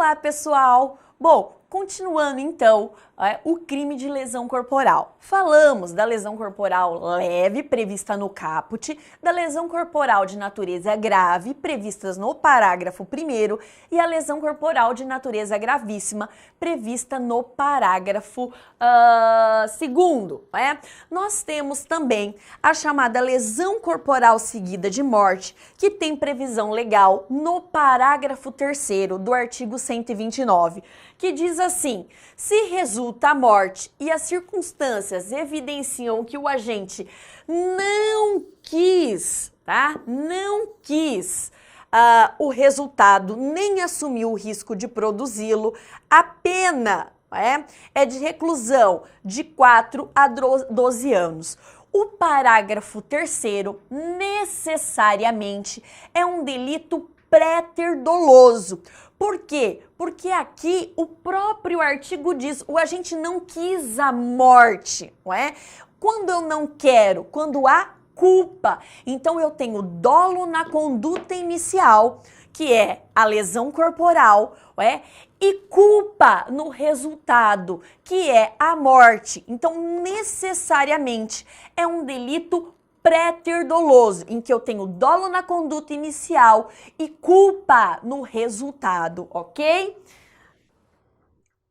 Olá, pessoal! Bom, continuando então, o crime de lesão corporal. Falamos da lesão corporal leve, prevista no caput, da lesão corporal de natureza grave, previstas no parágrafo 1º, e a lesão corporal de natureza gravíssima, prevista no parágrafo 2º. Nós temos também a chamada lesão corporal seguida de morte, que tem previsão legal no parágrafo 3º do artigo 129, que diz assim: se resulta a morte e as circunstâncias evidenciam que o agente não quis, o resultado nem assumiu o risco de produzi-lo, a pena é de reclusão de 4 a 12 anos. O parágrafo 3º necessariamente é um delito préter doloso. Por quê? Porque aqui o próprio artigo diz, o agente não quis a morte, não é? Quando eu não quero, quando há culpa, então eu tenho dolo na conduta inicial, que é a lesão corporal, e culpa no resultado, que é a morte. Então, necessariamente, é um delito préter doloso, em que eu tenho dolo na conduta inicial e culpa no resultado, ok?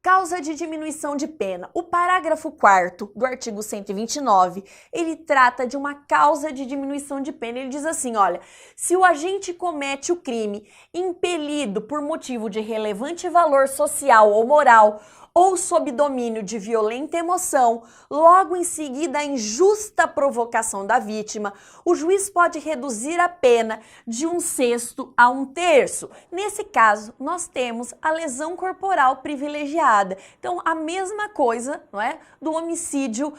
Causa de diminuição de pena. O parágrafo 4º do artigo 129, ele trata de uma causa de diminuição de pena. Ele diz assim, olha, se o agente comete o crime impelido por motivo de relevante valor social ou moral, ou sob domínio de violenta emoção, logo em seguida a injusta provocação da vítima, o juiz pode reduzir a pena de 1/6 a 1/3. Nesse caso, nós temos a lesão corporal privilegiada. Então, a mesma coisa, não é, do homicídio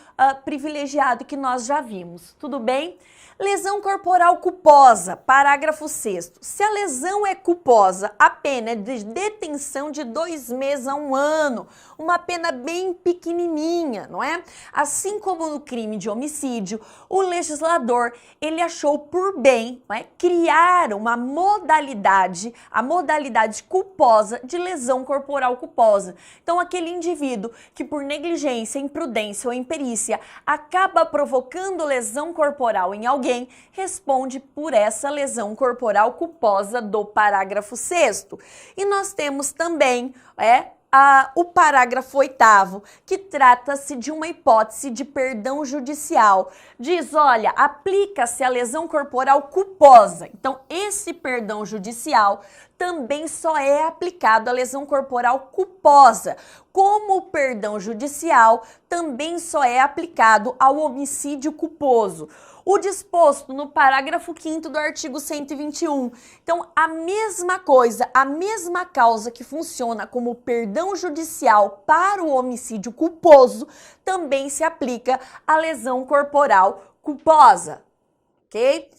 privilegiado que nós já vimos. Tudo bem? Lesão corporal culposa, parágrafo 6º. Se a lesão é culposa, a pena é de detenção de 2 meses a 1 ano. Uma pena bem pequenininha, não é? Assim como no crime de homicídio, o legislador, ele achou por bem, criar uma modalidade, a modalidade culposa de lesão corporal culposa. Então, aquele indivíduo que por negligência, imprudência ou imperícia acaba provocando lesão corporal em alguém, responde por essa lesão corporal culposa do parágrafo 6º. E nós temos também, o parágrafo 8º, que trata-se de uma hipótese de perdão judicial. Diz, olha, aplica-se a lesão corporal culposa. Então, esse perdão judicial também só é aplicado à lesão corporal culposa, como o perdão judicial também só é aplicado ao homicídio culposo. O disposto no parágrafo 5º do artigo 121. Então, a mesma coisa, a mesma causa que funciona como perdão judicial para o homicídio culposo, também se aplica à lesão corporal culposa, ok?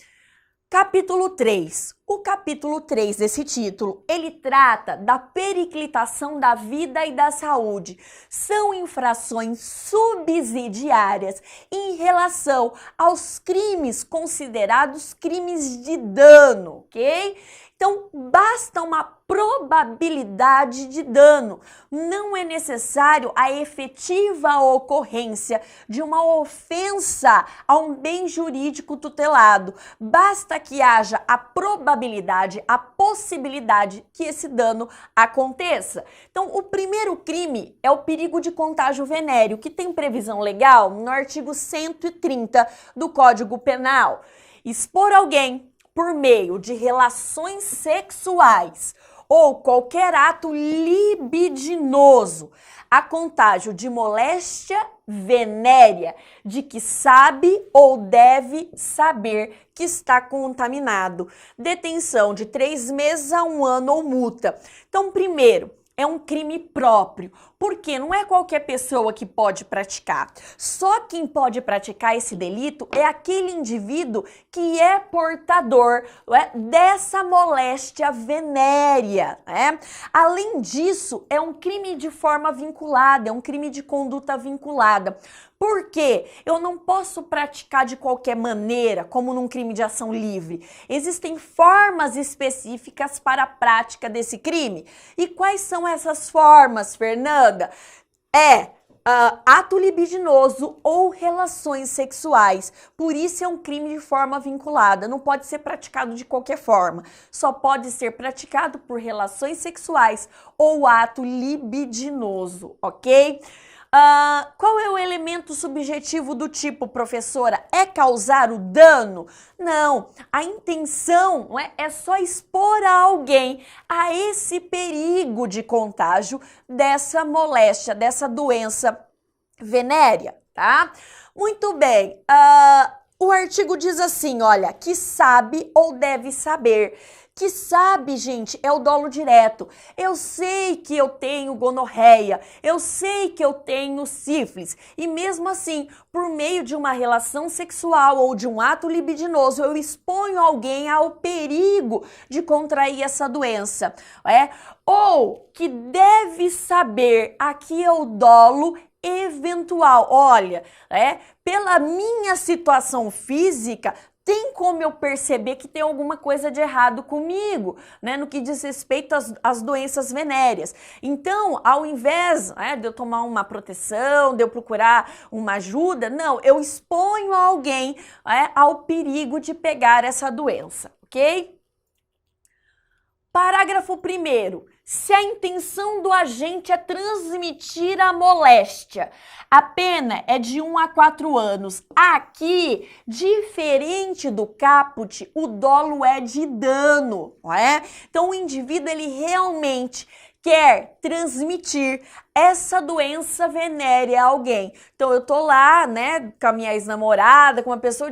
Capítulo 3. O capítulo 3 desse título, ele trata da periclitação da vida e da saúde. São infrações subsidiárias em relação aos crimes considerados crimes de dano, ok? Então, basta uma probabilidade de dano. Não é necessário a efetiva ocorrência de uma ofensa a um bem jurídico tutelado. Basta que haja a probabilidade, a possibilidade que esse dano aconteça. Então, o primeiro crime é o perigo de contágio venéreo, que tem previsão legal no artigo 130 do Código Penal. Expor alguém por meio de relações sexuais ou qualquer ato libidinoso a contágio de moléstia venérea, de que sabe ou deve saber que está contaminado. Detenção de 3 meses a 1 ano ou multa. Então, primeiro, é um crime próprio. Porque não é qualquer pessoa que pode praticar. Só quem pode praticar esse delito é aquele indivíduo que é portador dessa moléstia venérea. Além disso, é um crime de forma vinculada, é um crime de conduta vinculada. Por quê? Eu não posso praticar de qualquer maneira, como num crime de ação livre. Existem formas específicas para a prática desse crime. E quais são essas formas, Fernanda? Ato libidinoso ou relações sexuais. Por isso é um crime de forma vinculada. Não pode ser praticado de qualquer forma. Só pode ser praticado por relações sexuais ou ato libidinoso, ok? Qual é o elemento subjetivo do tipo, professora? É causar o dano? Não, a intenção é só expor a alguém a esse perigo de contágio dessa moléstia, dessa doença venérea, tá? Muito bem, o artigo diz assim, olha, que sabe ou deve saber. Que sabe, gente, é o dolo direto. Eu sei que eu tenho gonorreia, eu sei que eu tenho sífilis. E mesmo assim, por meio de uma relação sexual ou de um ato libidinoso, eu exponho alguém ao perigo de contrair essa doença. Ou que deve saber, aqui é o dolo eventual. Olha, pela minha situação física, tem como eu perceber que tem alguma coisa de errado comigo, no que diz respeito às doenças venéreas. Então, ao invés de eu tomar uma proteção, de eu procurar uma ajuda, não, eu exponho alguém ao perigo de pegar essa doença, ok? Parágrafo 1º. Se a intenção do agente é transmitir a moléstia, a pena é de 1 a 4 anos. Aqui, diferente do caput, o dolo é de dano, Então, o indivíduo, ele realmente quer transmitir essa doença venérea a alguém. Então, eu tô lá, com a minha ex-namorada, com uma pessoa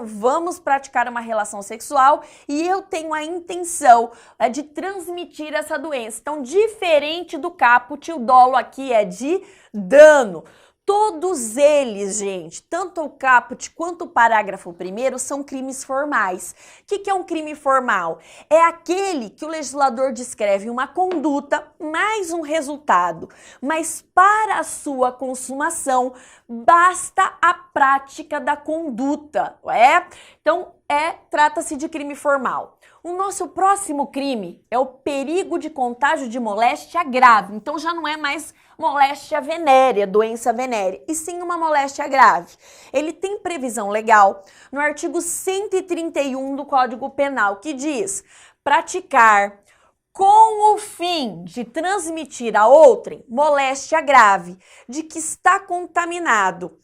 vamos praticar uma relação sexual e eu tenho a intenção de transmitir essa doença. Então, diferente do caput, o dolo aqui é de dano. Todos eles, gente, tanto o caput quanto o parágrafo 1º, são crimes formais. O que é um crime formal? É aquele que o legislador descreve uma conduta mais um resultado, mas para a sua consumação basta a prática da conduta, Então, trata-se de crime formal. O nosso próximo crime é o perigo de contágio de moléstia grave. Então, já não é mais moléstia venérea, doença venérea, e sim uma moléstia grave. Ele tem previsão legal no artigo 131 do Código Penal, que diz: praticar com o fim de transmitir a outrem moléstia grave, de que está contaminado,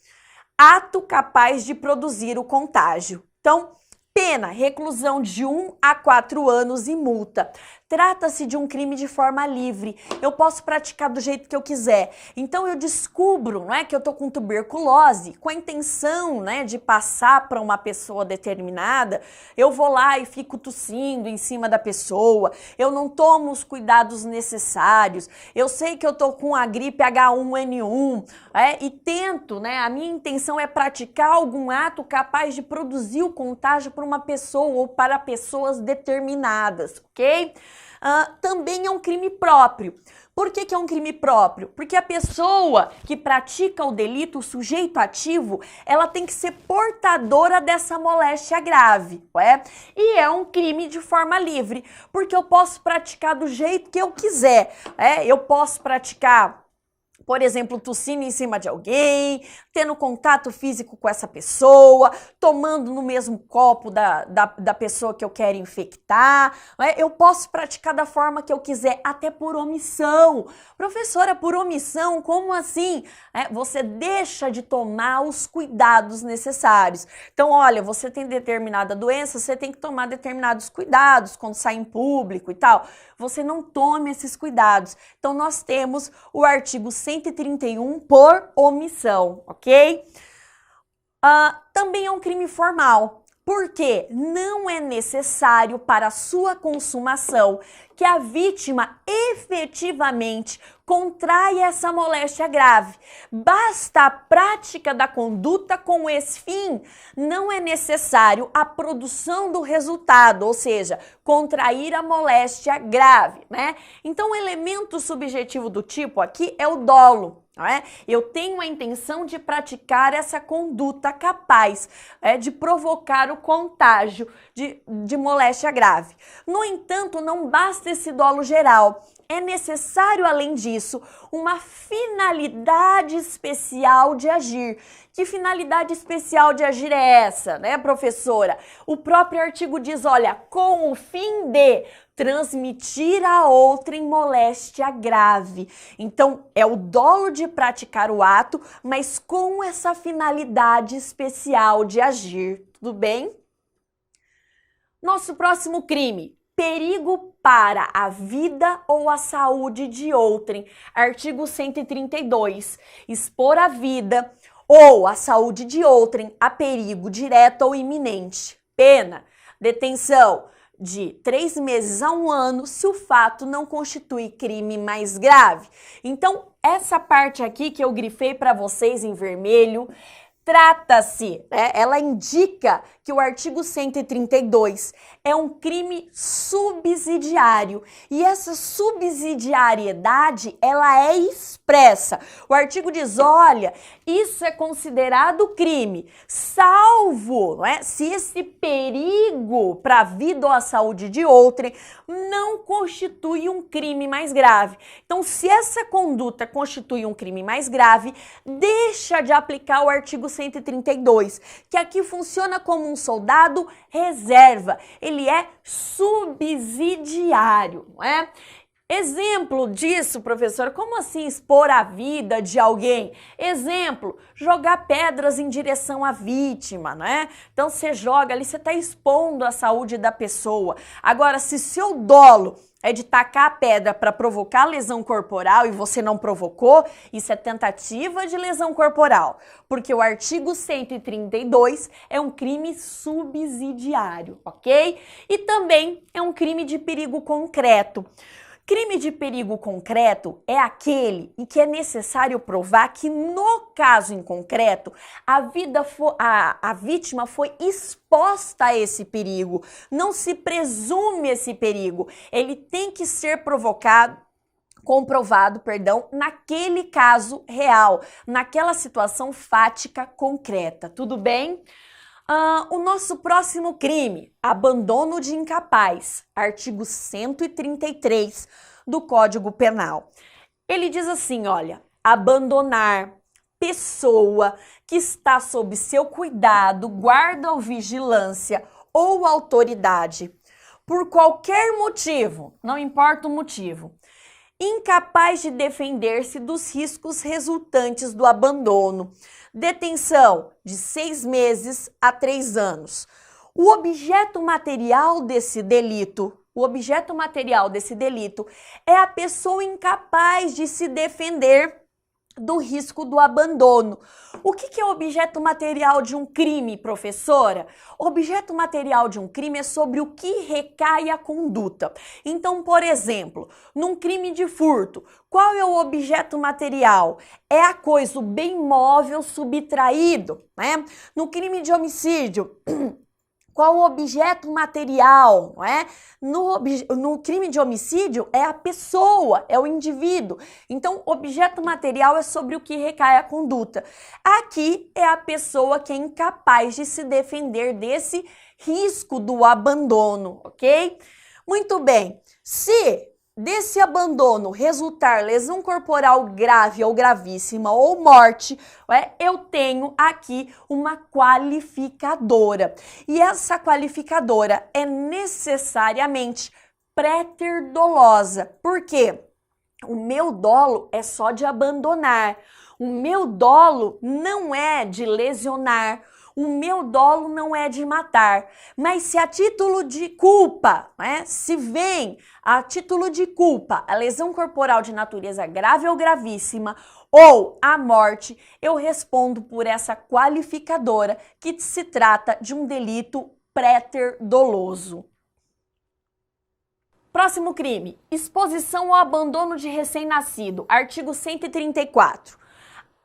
ato capaz de produzir o contágio. Então, pena, reclusão de 1 a 4 anos e multa. Trata-se de um crime de forma livre. Eu posso praticar do jeito que eu quiser. Então eu descubro, que eu tô com tuberculose, com a intenção, de passar para uma pessoa determinada. Eu vou lá e fico tossindo em cima da pessoa. Eu não tomo os cuidados necessários. Eu sei que eu tô com a gripe H1N1, e tento, a minha intenção é praticar algum ato capaz de produzir o contágio para uma pessoa ou para pessoas determinadas, ok? Também é um crime próprio. Por que é um crime próprio? Porque a pessoa que pratica o delito, o sujeito ativo, ela tem que ser portadora dessa moléstia grave, E é um crime de forma livre, porque eu posso praticar do jeito que eu quiser, Eu posso praticar, por exemplo, tossindo em cima de alguém, tendo contato físico com essa pessoa, tomando no mesmo copo da pessoa que eu quero infectar. Eu posso praticar da forma que eu quiser, até por omissão. Professora, por omissão, como assim? Você deixa de tomar os cuidados necessários. Então, olha, você tem determinada doença, você tem que tomar determinados cuidados quando sai em público e tal. Você não tome esses cuidados. Então, nós temos o artigo 131 por omissão, ok? Também é um crime formal, porque não é necessário para a sua consumação que a vítima efetivamente contrai essa moléstia grave. Basta a prática da conduta com esse fim. Não é necessário a produção do resultado, ou seja, contrair a moléstia grave, né? Então, o elemento subjetivo do tipo aqui é o dolo. Eu tenho a intenção de praticar essa conduta capaz de provocar o contágio de moléstia grave. No entanto, não basta esse dolo geral. É necessário, além disso, uma finalidade especial de agir. Que finalidade especial de agir é essa, né, professora? O próprio artigo diz, olha, com o fim de transmitir a outrem moléstia grave. Então, é o dolo de praticar o ato, mas com essa finalidade especial de agir. Tudo bem? Nosso próximo crime. Perigo para a vida ou a saúde de outrem. Artigo 132. Expor a vida ou a saúde de outrem a perigo direto ou iminente. Pena, detenção de 3 meses a 1 ano, se o fato não constitui crime mais grave. Então, essa parte aqui que eu grifei para vocês em vermelho, trata-se, ela indica que o artigo 132 é um crime subsidiário e essa subsidiariedade, ela é expressa. O artigo diz, olha, isso é considerado crime, salvo, se esse perigo para a vida ou a saúde de outrem não constitui um crime mais grave. Então, se essa conduta constitui um crime mais grave, deixa de aplicar o artigo 132, que aqui funciona como um soldado reserva. Ele é subsidiário, não é? Exemplo disso, professor, como assim expor a vida de alguém? Exemplo, jogar pedras em direção à vítima, né? Então você joga ali, você está expondo a saúde da pessoa. Agora, se seu dolo é de tacar a pedra para provocar lesão corporal e você não provocou, isso é tentativa de lesão corporal, porque o artigo 132 é um crime subsidiário, ok? E também é um crime de perigo concreto. Crime de perigo concreto é aquele em que é necessário provar que, no caso em concreto, a vítima foi exposta a esse perigo. Não se presume esse perigo. Ele tem que ser comprovado, naquele caso real, naquela situação fática concreta. Tudo bem? O nosso próximo crime, abandono de incapaz, artigo 133 do Código Penal. Ele diz assim, olha, abandonar pessoa que está sob seu cuidado, guarda ou vigilância ou autoridade, por qualquer motivo, não importa o motivo, incapaz de defender-se dos riscos resultantes do abandono. Detenção de 6 meses a 3 anos. O objeto material desse delito é a pessoa incapaz de se defender do risco do abandono. O que é objeto material de um crime, professora? Objeto material de um crime é sobre o que recai a conduta. Então, por exemplo, num crime de furto, qual é o objeto material? É a coisa, o bem móvel subtraído, né? No crime de homicídio, qual o objeto material, não é? No crime de homicídio é a pessoa, é o indivíduo. Então, objeto material é sobre o que recai a conduta. Aqui é a pessoa que é incapaz de se defender desse risco do abandono, ok? Muito bem. Se desse abandono resultar lesão corporal grave ou gravíssima ou morte, eu tenho aqui uma qualificadora. E essa qualificadora é necessariamente pré-dolosa. Por quê? O meu dolo é só de abandonar. O meu dolo não é de lesionar. O meu dolo não é de matar, mas se a título de culpa, se vem a título de culpa a lesão corporal de natureza grave ou gravíssima ou a morte, eu respondo por essa qualificadora que se trata de um delito pré-doloso. Próximo crime, exposição ou abandono de recém-nascido, artigo 134.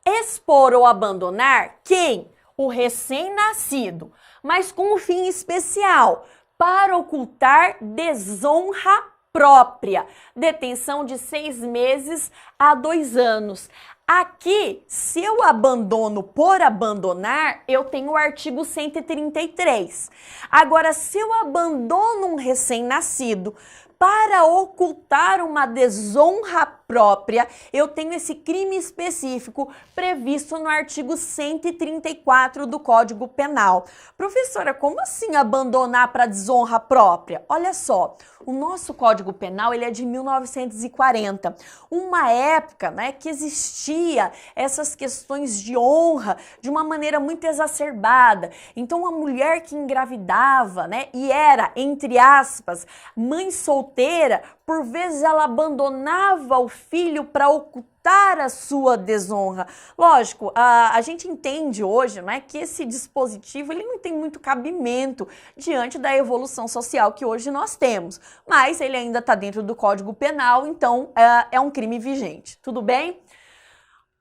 Expor ou abandonar quem? O recém-nascido, mas com um fim especial, para ocultar desonra própria. Detenção de 6 meses a 2 anos. Aqui, se eu abandono por abandonar, eu tenho o artigo 133. Agora, se eu abandono um recém-nascido para ocultar uma desonra própria, eu tenho esse crime específico previsto no artigo 134 do Código Penal. Professora, como assim abandonar para desonra própria? Olha só, o nosso Código Penal ele é de 1940, uma época, né, que existia essas questões de honra de uma maneira muito exacerbada. Então, a mulher que engravidava, né, e era, entre aspas, mãe solteira, por vezes ela abandonava o filho para ocultar a sua desonra. Lógico, a gente entende hoje, né, que esse dispositivo ele não tem muito cabimento diante da evolução social que hoje nós temos, mas ele ainda está dentro do Código Penal, então é um crime vigente. Tudo bem?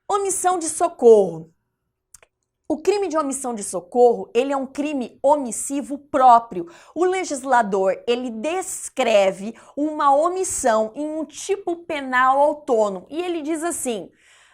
Omissão de socorro. O crime de omissão de socorro, ele é um crime omissivo próprio. O legislador, ele descreve uma omissão em um tipo penal autônomo e ele diz assim: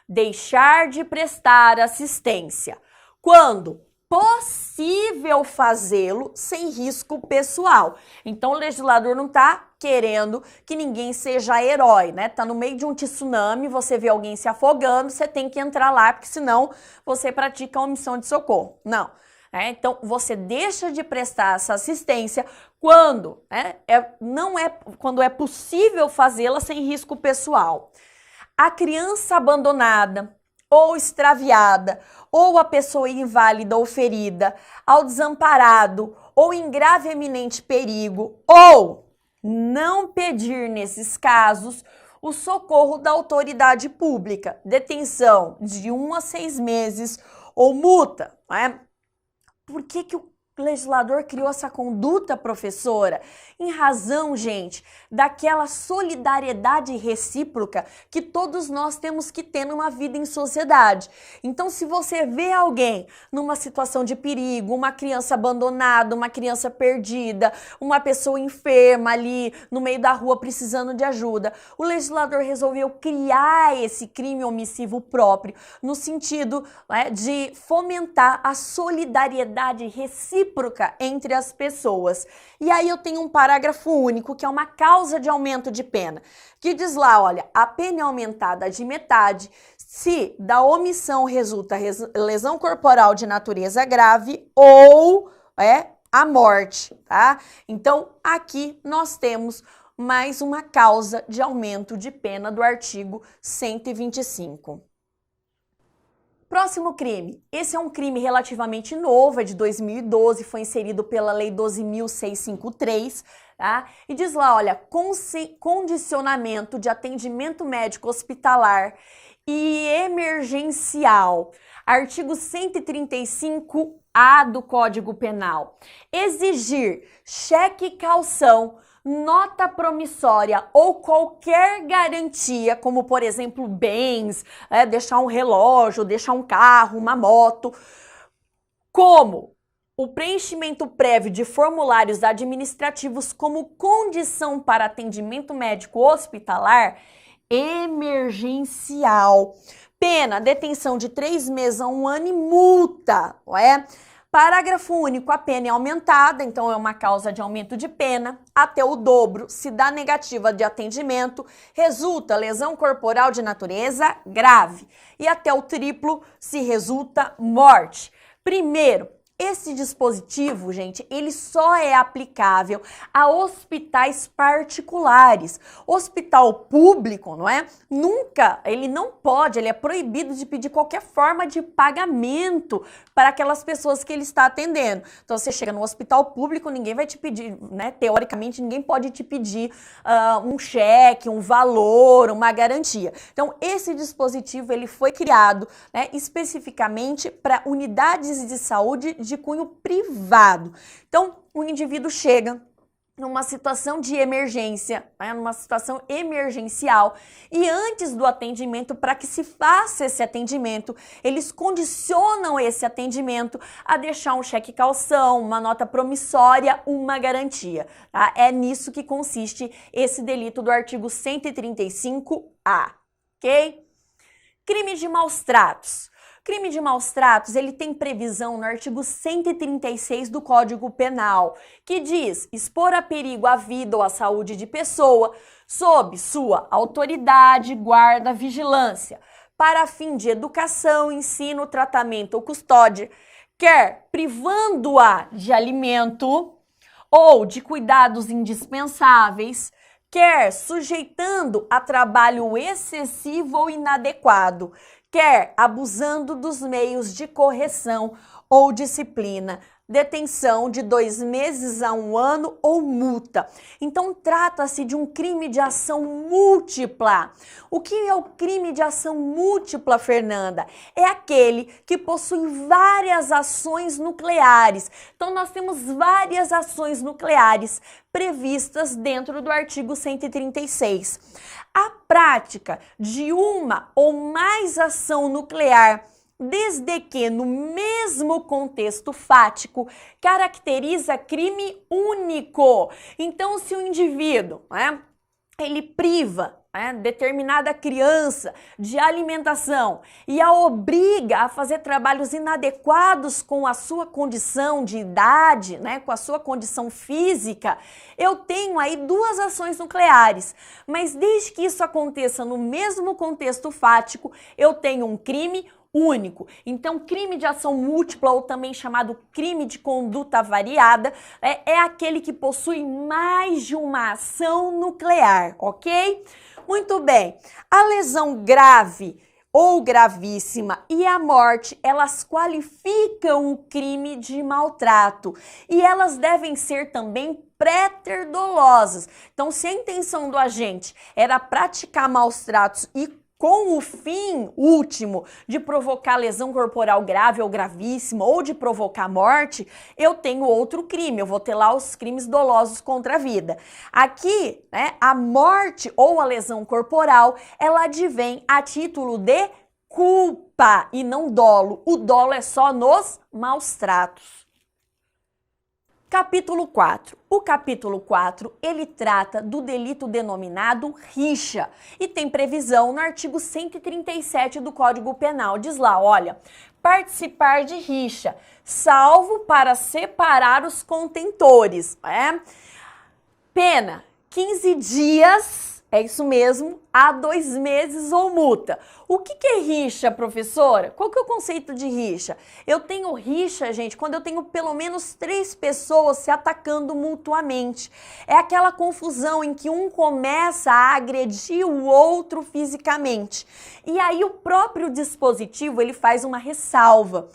deixar de prestar assistência quando possível fazê-lo sem risco pessoal. Então o legislador não está querendo que ninguém seja herói, né? Tá no meio de um tsunami, você vê alguém se afogando, você tem que entrar lá, porque senão você pratica a omissão de socorro. Não. Então, você deixa de prestar essa assistência quando quando é possível fazê-la sem risco pessoal. A criança abandonada ou extraviada, ou a pessoa inválida ou ferida, ao desamparado ou em grave e eminente perigo, ou não pedir nesses casos o socorro da autoridade pública, detenção de 1 a 6 meses ou multa, não é? Por que o legislador criou essa conduta, professora? Em razão, gente, daquela solidariedade recíproca que todos nós temos que ter numa vida em sociedade. Então, se você vê alguém numa situação de perigo, uma criança abandonada, uma criança perdida, uma pessoa enferma ali no meio da rua precisando de ajuda, o legislador resolveu criar esse crime omissivo próprio no sentido, né, de fomentar a solidariedade recíproca entre as pessoas. E aí eu tenho um parágrafo único, que é uma causa de aumento de pena, que diz lá, olha, a pena é aumentada de metade se da omissão resulta lesão corporal de natureza grave ou a morte, tá? Então, aqui nós temos mais uma causa de aumento de pena do artigo 125. Próximo crime. Esse é um crime relativamente novo, é de 2012, foi inserido pela Lei 12.653, tá? E diz lá, olha, condicionamento de atendimento médico hospitalar e emergencial. Artigo 135-A do Código Penal. Exigir cheque caução, nota promissória ou qualquer garantia, como por exemplo bens, deixar um relógio, deixar um carro, uma moto, como o preenchimento prévio de formulários administrativos como condição para atendimento médico hospitalar emergencial. Pena, detenção de 3 meses a 1 ano e multa, não é? Parágrafo único, a pena é aumentada, então é uma causa de aumento de pena, até o dobro, se dá negativa de atendimento, resulta lesão corporal de natureza grave, e até o triplo, se resulta morte. Primeiro, esse dispositivo, gente, ele só é aplicável a hospitais particulares. Hospital público, não é? Ele não pode, ele é proibido de pedir qualquer forma de pagamento para aquelas pessoas que ele está atendendo. Então, você chega no hospital público, ninguém vai te pedir, né? Teoricamente, ninguém pode te pedir um cheque, um valor, uma garantia. Então, esse dispositivo, ele foi criado, né, especificamente para unidades de saúde de cunho privado. Então, o indivíduo chega numa situação de emergência, né, numa situação emergencial, e antes do atendimento, para que se faça esse atendimento, eles condicionam esse atendimento a deixar um cheque calção, uma nota promissória, uma garantia. Tá? É nisso que consiste esse delito do artigo 135-A, ok? Crime de maus tratos. Crime de maus tratos, ele tem previsão no artigo 136 do Código Penal, que diz expor a perigo a vida ou a saúde de pessoa sob sua autoridade, guarda, vigilância, para fim de educação, ensino, tratamento ou custódia, quer privando-a de alimento ou de cuidados indispensáveis, quer sujeitando a trabalho excessivo ou inadequado, quer abusando dos meios de correção ou disciplina, detenção de 2 meses a 1 ano ou multa. Então, trata-se de um crime de ação múltipla. O que é o crime de ação múltipla, Fernanda? É aquele que possui várias ações nucleares. Então, nós temos várias ações nucleares previstas dentro do artigo 136. A prática de uma ou mais ação nuclear, desde que no mesmo contexto fático, caracteriza crime único. Então, se o indivíduo, ele priva determinada criança de alimentação e a obriga a fazer trabalhos inadequados com a sua condição de idade, com a sua condição física, eu tenho aí 2 ações nucleares. Mas desde que isso aconteça no mesmo contexto fático, eu tenho um crime único. Então, crime de ação múltipla, ou também chamado crime de conduta variada, é aquele que possui mais de uma ação nuclear, ok? Muito bem. A lesão grave ou gravíssima e a morte, elas qualificam o crime de maltrato e elas devem ser também preter-dolosas. Então, se a intenção do agente era praticar maus tratos e com o fim último de provocar lesão corporal grave ou gravíssima ou de provocar morte, eu tenho outro crime, eu vou ter lá os crimes dolosos contra a vida. Aqui, a morte ou a lesão corporal, ela advém a título de culpa e não dolo. O dolo é só nos maus tratos. Capítulo 4. O capítulo 4, ele trata do delito denominado rixa e tem previsão no artigo 137 do Código Penal. Diz lá, olha, participar de rixa, salvo para separar os contentores. Pena, 15 dias, é isso mesmo, a 2 meses ou multa. O que é rixa, professora? Qual que é o conceito de rixa? Eu tenho rixa, gente, quando eu tenho pelo menos 3 pessoas se atacando mutuamente. É aquela confusão em que um começa a agredir o outro fisicamente. E aí o próprio dispositivo, ele faz uma ressalva.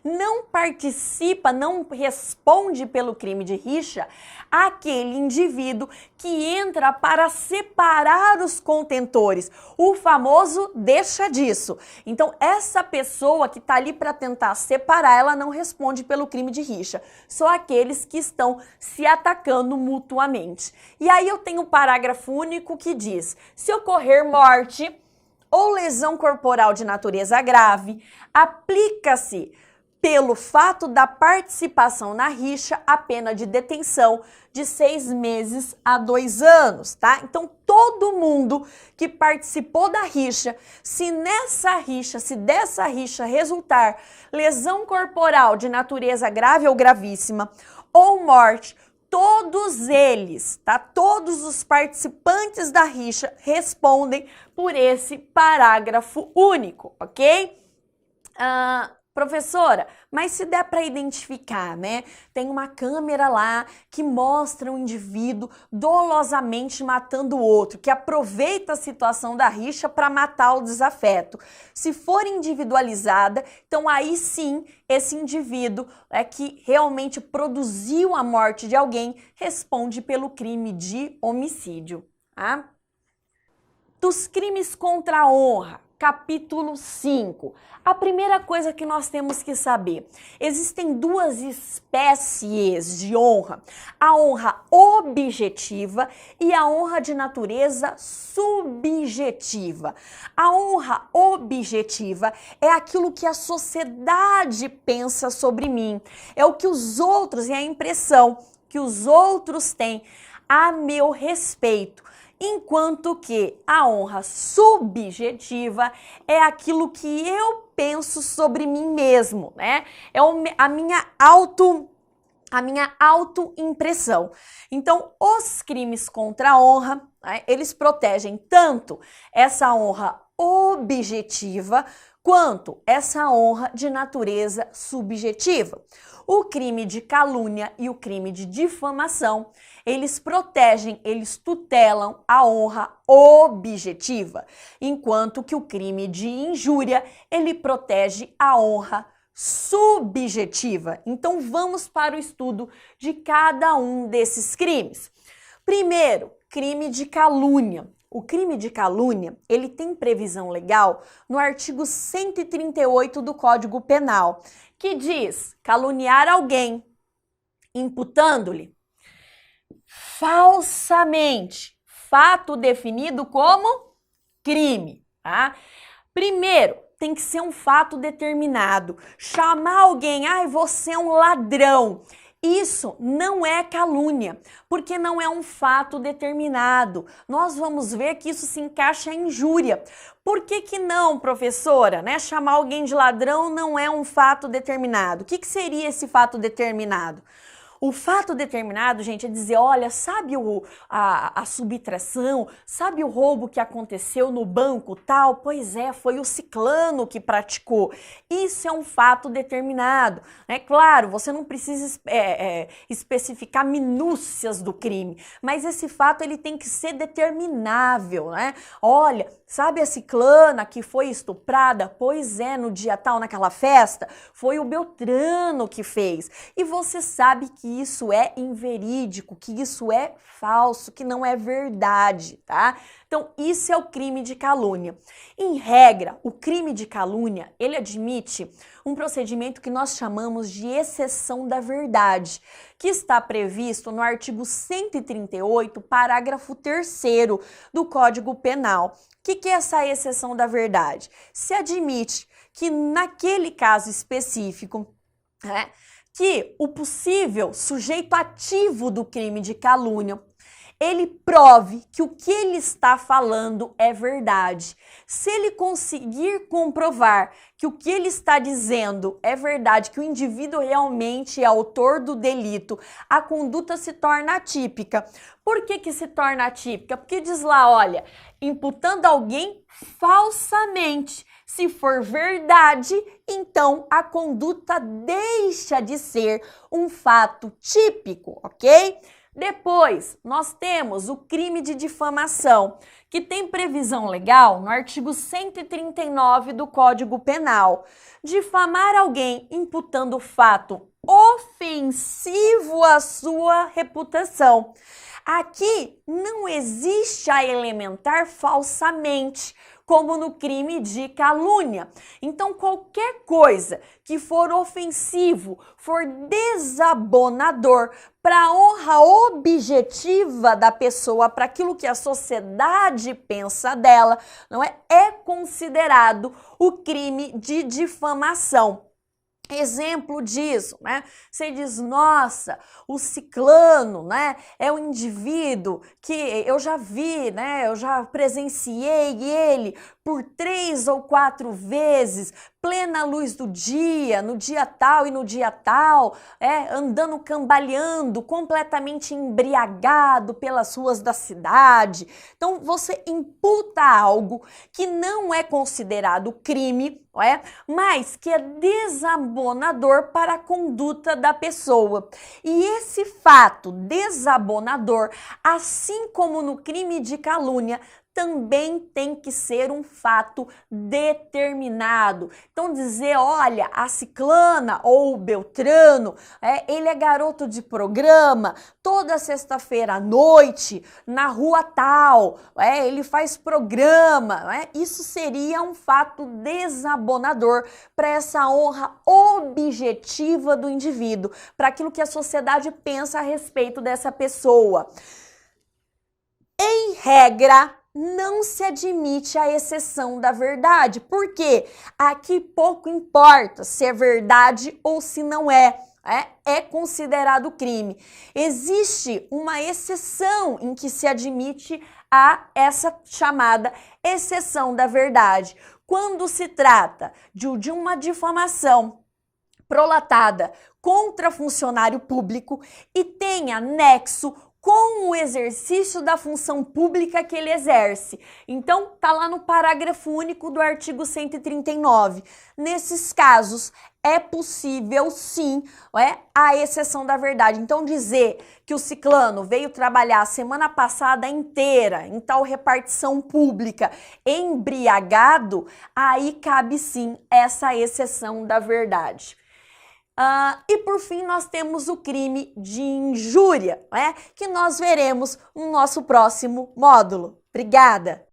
Não participa, não responde pelo crime de rixa aquele indivíduo que entra para separar os contentores. O famoso deixa disso. Então, essa pessoa que está ali para tentar separar, ela não responde pelo crime de rixa. Só aqueles que estão se atacando mutuamente. E aí eu tenho um parágrafo único que diz: se ocorrer morte ou lesão corporal de natureza grave, aplica-se pelo fato da participação na rixa, a pena de detenção de 6 meses a 2 anos, tá? Então, todo mundo que participou da rixa, se dessa rixa resultar lesão corporal de natureza grave ou gravíssima, ou morte, todos eles, tá? Todos os participantes da rixa respondem por esse parágrafo único, ok? Professora, mas se der para identificar, tem uma câmera lá que mostra um indivíduo dolosamente matando o outro, que aproveita a situação da rixa para matar o desafeto. Se for individualizada, então aí sim, esse indivíduo que realmente produziu a morte de alguém responde pelo crime de homicídio. Tá? Dos crimes contra a honra. capítulo 5. A primeira coisa que nós temos que saber, existem duas espécies de honra, a honra objetiva e a honra de natureza subjetiva. A honra objetiva é aquilo que a sociedade pensa sobre mim, é o que os outros, é a impressão que os outros têm a meu respeito. Enquanto que a honra subjetiva é aquilo que eu penso sobre mim mesmo, né? É a minha autoimpressão. Então, os crimes contra a honra, né, eles protegem tanto essa honra objetiva quanto essa honra de natureza subjetiva. O crime de calúnia e o crime de difamação, eles protegem, eles tutelam a honra objetiva, enquanto que o crime de injúria, ele protege a honra subjetiva. Então vamos para o estudo de cada um desses crimes. Primeiro, crime de calúnia. O crime de calúnia, ele tem previsão legal no artigo 138 do Código Penal, que diz caluniar alguém, imputando-lhe falsamente, fato definido como crime, tá? Primeiro, tem que ser um fato determinado. Chamar alguém, você é um ladrão. Isso não é calúnia, porque não é um fato determinado. Nós vamos ver que isso se encaixa em injúria. Por que não, professora? Chamar alguém de ladrão não é um fato determinado. O que seria esse fato determinado? O fato determinado, gente, é dizer, olha, sabe a subtração, sabe o roubo que aconteceu no banco tal? Pois é, foi o ciclano que praticou. Isso é um fato determinado. Claro, você não precisa especificar minúcias do crime, mas esse fato ele tem que ser determinável, né? Olha, sabe a ciclana que foi estuprada? Pois é, no dia tal, naquela festa, foi o Beltrano que fez. E você sabe que isso é inverídico, que isso é falso, que não é verdade, tá? Então, isso é o crime de calúnia. Em regra, o crime de calúnia, ele admite um procedimento que nós chamamos de exceção da verdade, que está previsto no artigo 138, parágrafo 3º do Código Penal. O que é essa exceção da verdade? Se admite que naquele caso específico, que o possível sujeito ativo do crime de calúnia, ele prove que o que ele está falando é verdade. Se ele conseguir comprovar que o que ele está dizendo é verdade, que o indivíduo realmente é autor do delito, a conduta se torna atípica. Por que se torna atípica? Porque diz lá, olha, imputando alguém falsamente. Se for verdade, então a conduta deixa de ser um fato típico, ok? Depois, nós temos o crime de difamação, que tem previsão legal no artigo 139 do Código Penal. Difamar alguém imputando fato ofensivo à sua reputação. Aqui não existe a elementar falsamente, como no crime de calúnia. Então, qualquer coisa que for ofensivo, for desabonador para a honra objetiva da pessoa, para aquilo que a sociedade pensa dela, não é considerado o crime de difamação. Exemplo disso, Você diz, nossa, o ciclano, é um indivíduo que eu já vi, eu já presenciei ele por 3 ou 4 vezes, plena luz do dia, no dia tal e no dia tal, andando cambaleando, completamente embriagado pelas ruas da cidade. Então, você imputa algo que não é considerado crime, mas que é desabonador para a conduta da pessoa. E esse fato desabonador, assim como no crime de calúnia, também tem que ser um fato determinado. Então dizer, olha, a ciclana ou o beltrano, ele é garoto de programa, toda sexta-feira à noite, na rua tal, ele faz programa, isso seria um fato desabonador para essa honra objetiva do indivíduo, para aquilo que a sociedade pensa a respeito dessa pessoa. Em regra, não se admite a exceção da verdade. Por quê? Aqui pouco importa se é verdade ou se não é. É considerado crime. Existe uma exceção em que se admite a essa chamada exceção da verdade. Quando se trata de uma difamação prolatada contra funcionário público e tenha nexo com o exercício da função pública que ele exerce. Então, tá lá no parágrafo único do artigo 139. Nesses casos, é possível, sim, a exceção da verdade. Então, dizer que o ciclano veio trabalhar a semana passada inteira em tal repartição pública embriagado, aí cabe, sim, essa exceção da verdade. E por fim nós temos o crime de injúria, que nós veremos no nosso próximo módulo. Obrigada!